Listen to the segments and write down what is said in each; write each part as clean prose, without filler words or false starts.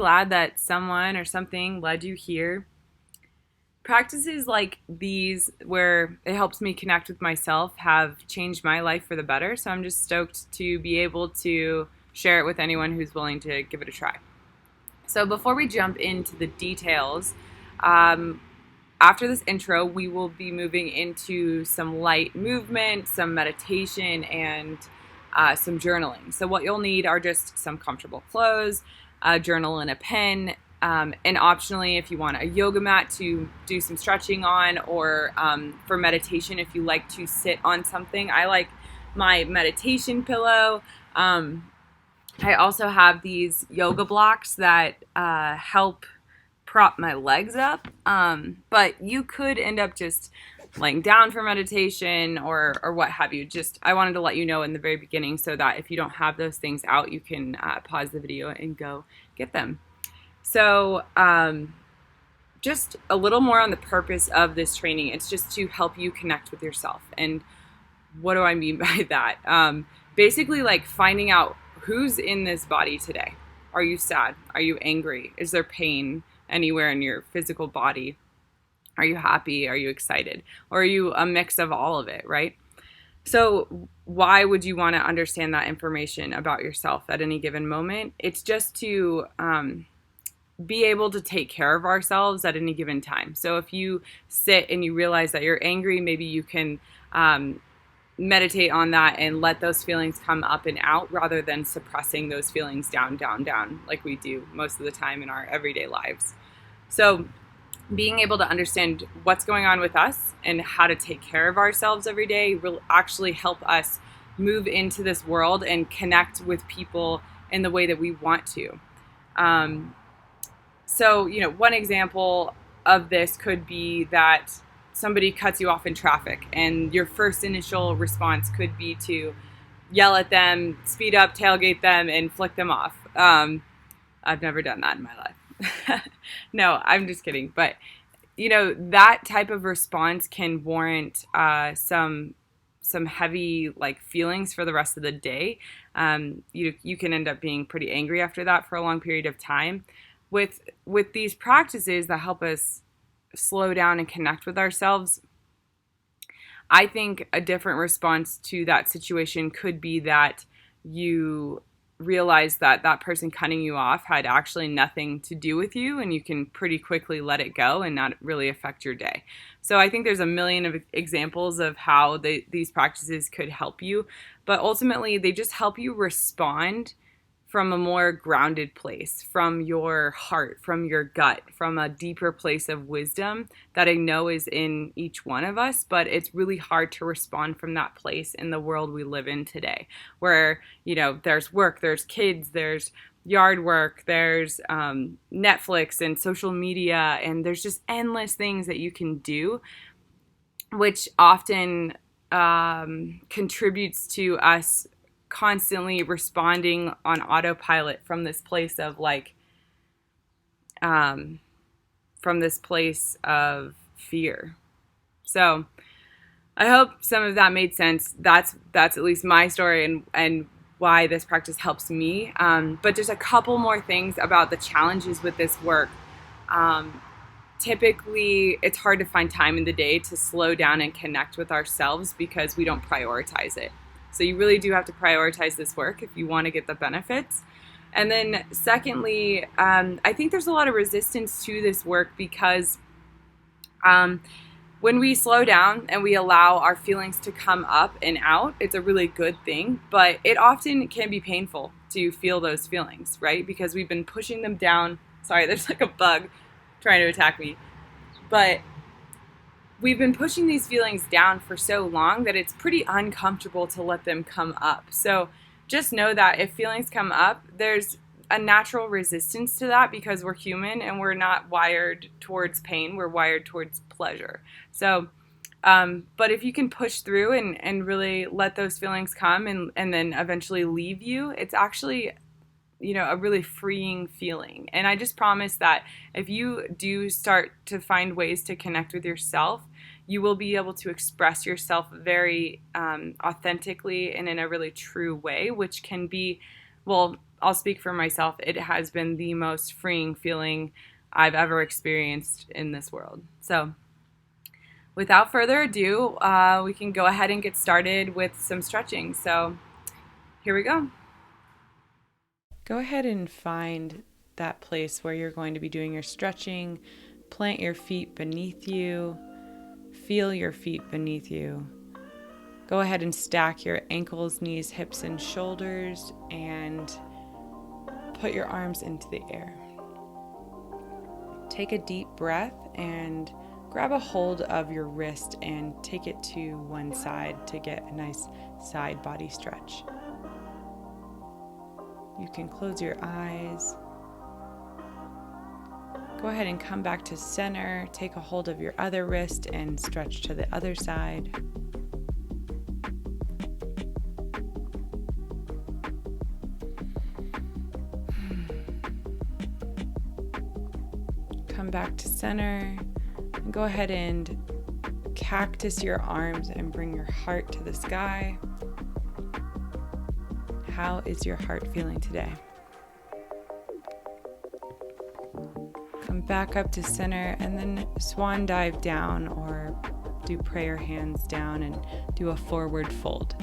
glad that someone or something led you here. Practices like these, where it helps me connect with myself, have changed my life for the better. So I'm just stoked to be able to share it with anyone who's willing to give it a try. So before we jump into the details, after this intro, we will be moving into some light movement, some meditation, and some journaling. So what you'll need are just some comfortable clothes, a journal and a pen, and optionally, if you want a yoga mat to do some stretching on, or for meditation, if you like to sit on something. I like my meditation pillow. I also have these yoga blocks that help prop my legs up, but you could end up just laying down for meditation or what have you. Just, I wanted to let you know in the very beginning so that if you don't have those things out, you can pause the video and go get them. So just a little more on the purpose of this training. It's just to help you connect with yourself. And what do I mean by that? Basically, like finding out who's in this body today. Are you sad? Are you angry? Is there pain anywhere in your physical body? Are you happy? Are you excited? Or are you a mix of all of it, right? So why would you want to understand that information about yourself at any given moment? It's just to be able to take care of ourselves at any given time. So if you sit and you realize that you're angry, maybe you can meditate on that and let those feelings come up and out rather than suppressing those feelings down, like we do most of the time in our everyday lives. So being able to understand what's going on with us and how to take care of ourselves every day will actually help us move into this world and connect with people in the way that we want to. So, one example of this could be that somebody cuts you off in traffic and your first initial response could be to yell at them, speed up, tailgate them, and flick them off. I've never done that in my life. No, I'm just kidding. But, that type of response can warrant some heavy feelings for the rest of the day. You can end up being pretty angry after that for a long period of time. With these practices that help us slow down and connect with ourselves, I think a different response to that situation could be that you realize that that person cutting you off had actually nothing to do with you, and you can pretty quickly let it go and not really affect your day. So I think there's a million of examples of how these practices could help you, but ultimately they just help you respond from a more grounded place, from your heart, from your gut, from a deeper place of wisdom that I know is in each one of us, but it's really hard to respond from that place in the world we live in today, where, there's work, there's kids, there's yard work, there's Netflix and social media, and there's just endless things that you can do, which often contributes to us constantly responding on autopilot from this place of fear. So I hope some of that made sense. That's at least my story and why this practice helps me. But just a couple more things about the challenges with this work. Typically, it's hard to find time in the day to slow down and connect with ourselves because we don't prioritize it. So you really do have to prioritize this work if you want to get the benefits. And then secondly, I think there's a lot of resistance to this work because when we slow down and we allow our feelings to come up and out, it's a really good thing, but it often can be painful to feel those feelings, right? Because we've been pushing them down. Sorry, there's a bug trying to attack me. But we've been pushing these feelings down for so long that it's pretty uncomfortable to let them come up. So just know that if feelings come up, there's a natural resistance to that because we're human and we're not wired towards pain. We're wired towards pleasure. So, but if you can push through and really let those feelings come and then eventually leave you, it's actually, a really freeing feeling. And I just promise that if you do start to find ways to connect with yourself, you will be able to express yourself very authentically and in a really true way, which can be, well, I'll speak for myself. It has been the most freeing feeling I've ever experienced in this world. So without further ado, we can go ahead and get started with some stretching. So here we go. Go ahead and find that place where you're going to be doing your stretching. Plant your feet beneath you. Feel your feet beneath you. Go ahead and stack your ankles, knees, hips, and shoulders, and put your arms into the air. Take a deep breath and grab a hold of your wrist and take it to one side to get a nice side body stretch. You can close your eyes. Go ahead and come back to center. Take a hold of your other wrist and stretch to the other side. Come back to center and go ahead and cactus your arms and bring your heart to the sky. How is your heart feeling today? Come back up to center and then swan dive down, or do prayer hands down and do a forward fold.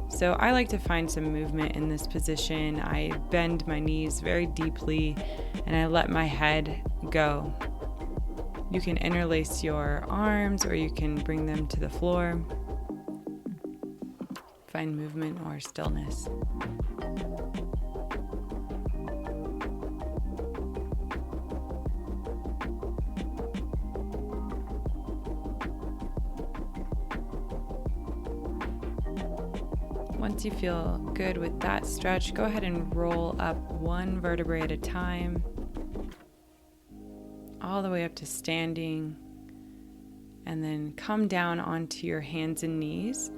So I like to find some movement in this position. I bend my knees very deeply and I let my head go. You can interlace your arms or you can bring them to the floor. Find movement or stillness. Once you feel good with that stretch, go ahead and roll up one vertebrae at a time, all the way up to standing, and then come down onto your hands and knees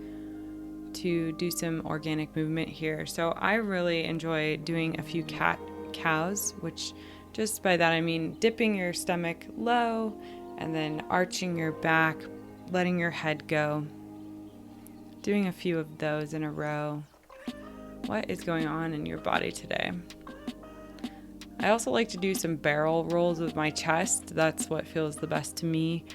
to do some organic movement here. So I really enjoy doing a few cat-cows, which just by that I mean dipping your stomach low and then arching your back, letting your head go. Doing a few of those in a row. What is going on in your body today? I also like to do some barrel rolls with my chest. That's what feels the best to me.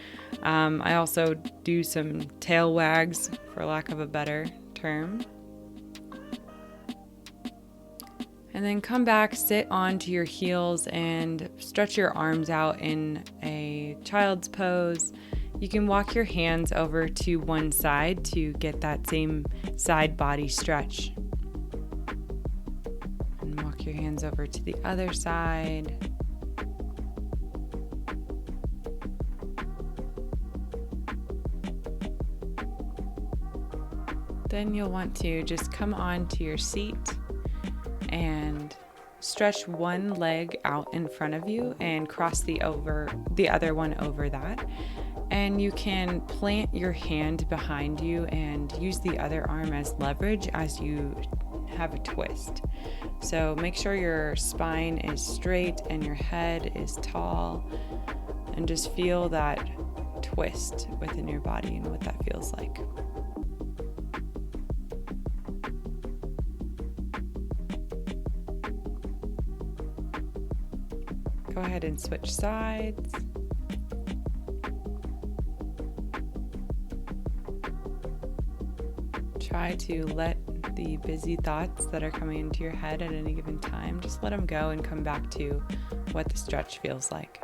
I also do some tail wags, for lack of a better term. And then come back, sit onto your heels and stretch your arms out in a child's pose. You can walk your hands over to one side to get that same side body stretch. And walk your hands over to the other side. Then you'll want to just come onto your seat and stretch one leg out in front of you and cross the other one over that. And you can plant your hand behind you and use the other arm as leverage as you have a twist. So make sure your spine is straight and your head is tall, and just feel that twist within your body and what that feels like. Go ahead and switch sides. Try to let the busy thoughts that are coming into your head at any given time, just let them go and come back to what the stretch feels like.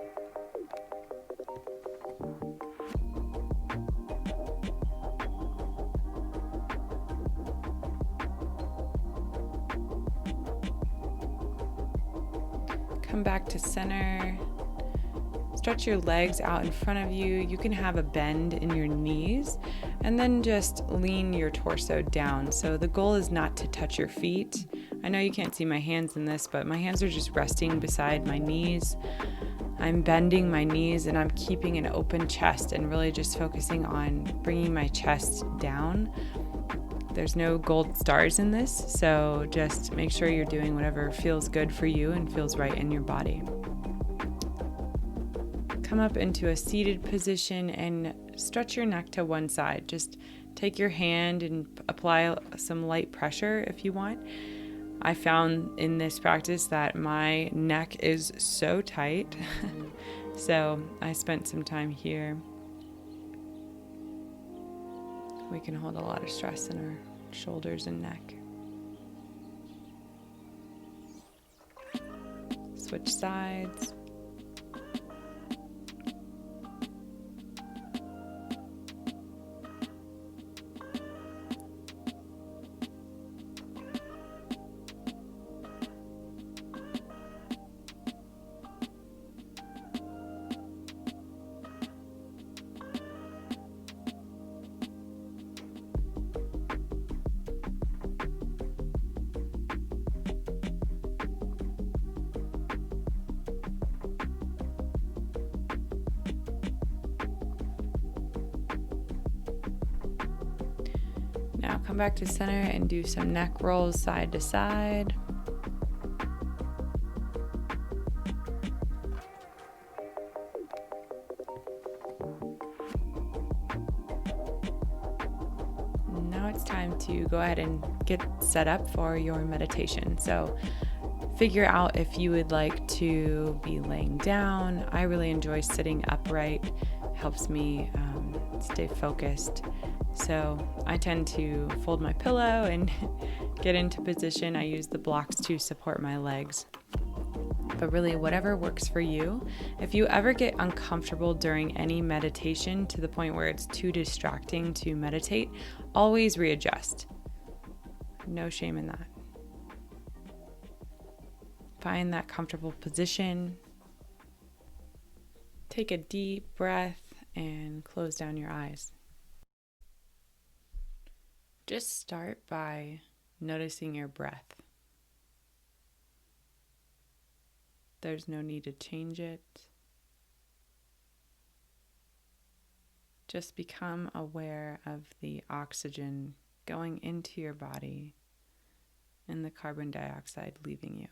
Come back to center. Stretch your legs out in front of you. You can have a bend in your knees and then just lean your torso down. So the goal is not to touch your feet. I know you can't see my hands in this, but my hands are just resting beside my knees. I'm bending my knees and I'm keeping an open chest and really just focusing on bringing my chest down. There's no gold stars in this, so just make sure you're doing whatever feels good for you and feels right in your body. Come up into a seated position and stretch your neck to one side. Just take your hand and apply some light pressure if you want. I found in this practice that my neck is so tight. So I spent some time here. We can hold a lot of stress in our shoulders and neck. Switch sides. Now come back to center and do some neck rolls side to side. Now it's time to go ahead and get set up for your meditation. So figure out if you would like to be laying down. I really enjoy sitting upright. It helps me stay focused. So I tend to fold my pillow and get into position. I use the blocks to support my legs. But really, whatever works for you. If you ever get uncomfortable during any meditation to the point where it's too distracting to meditate, always readjust. No shame in that. Find that comfortable position. Take a deep breath and close down your eyes. Just start by noticing your breath. There's no need to change it. Just become aware of the oxygen going into your body and the carbon dioxide leaving you.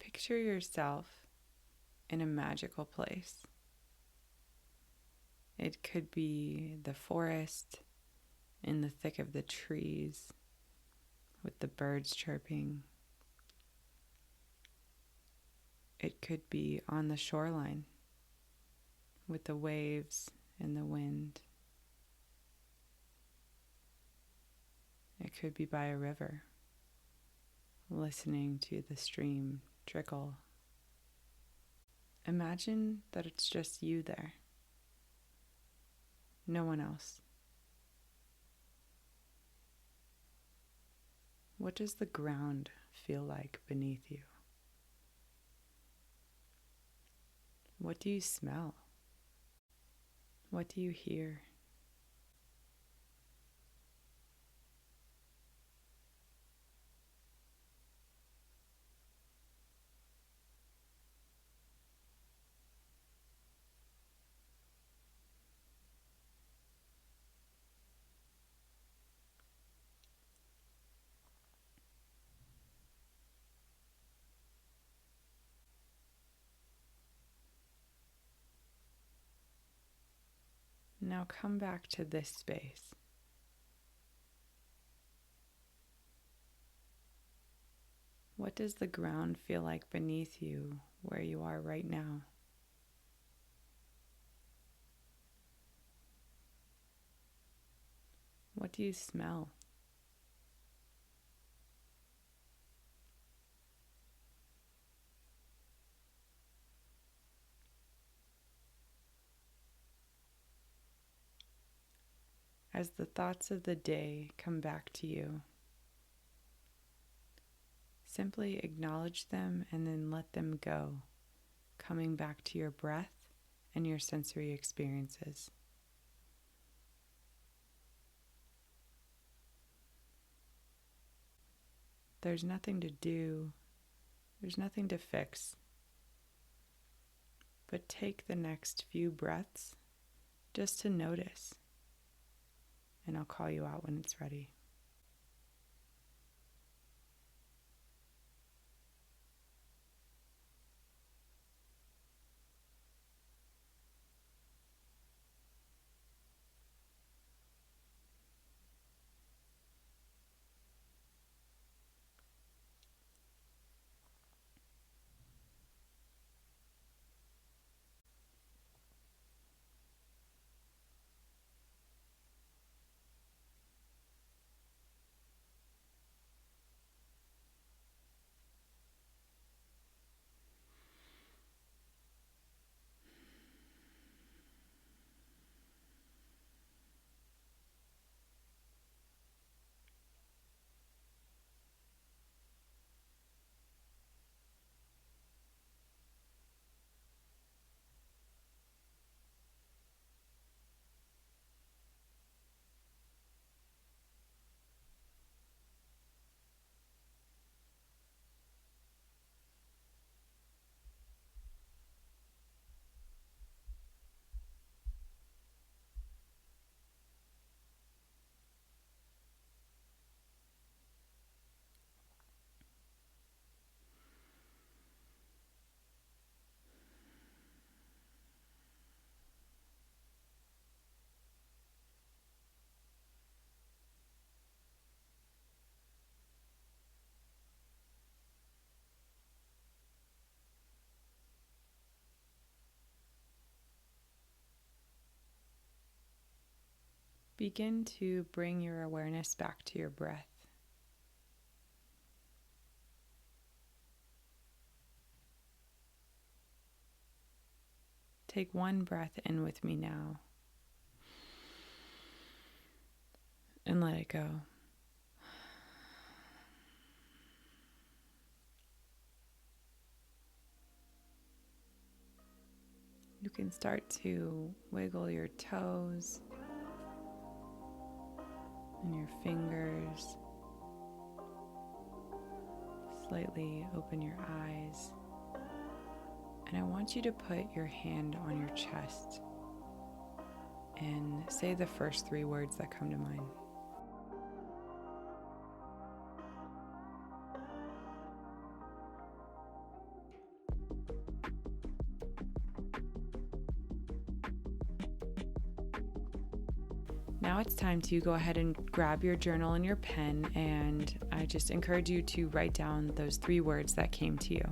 Picture yourself in a magical place. It could be the forest, in the thick of the trees, with the birds chirping. It could be on the shoreline, with the waves and the wind. It could be by a river, listening to the stream trickle. Imagine that it's just you there, no one else. What does the ground feel like beneath you? What do you smell? What do you hear? Now come back to this space. What does the ground feel like beneath you where you are right now? What do you smell? As the thoughts of the day come back to you, simply acknowledge them and then let them go, coming back to your breath and your sensory experiences. there's nothing to do, there's nothing to fix. But take the next few breaths just to notice, and I'll call you out when it's ready. Begin to bring your awareness back to your breath. Take one breath in with me now and let it go. You can start to wiggle your toes and your fingers. Slightly open your eyes. And I want you to put your hand on your chest and say the first 3 words that come to mind. Now it's time to go ahead and grab your journal and your pen, and I just encourage you to write down those 3 words that came to you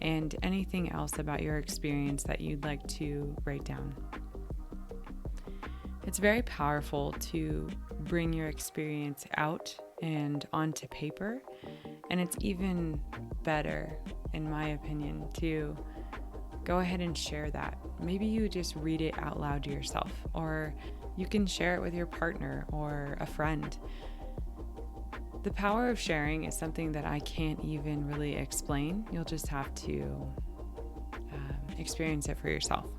and anything else about your experience that you'd like to write down. It's very powerful to bring your experience out and onto paper, and it's even better, in my opinion, to go ahead and share that. Maybe you just read it out loud to yourself, or you can share it with your partner or a friend. The power of sharing is something that I can't even really explain. You'll just have to experience it for yourself.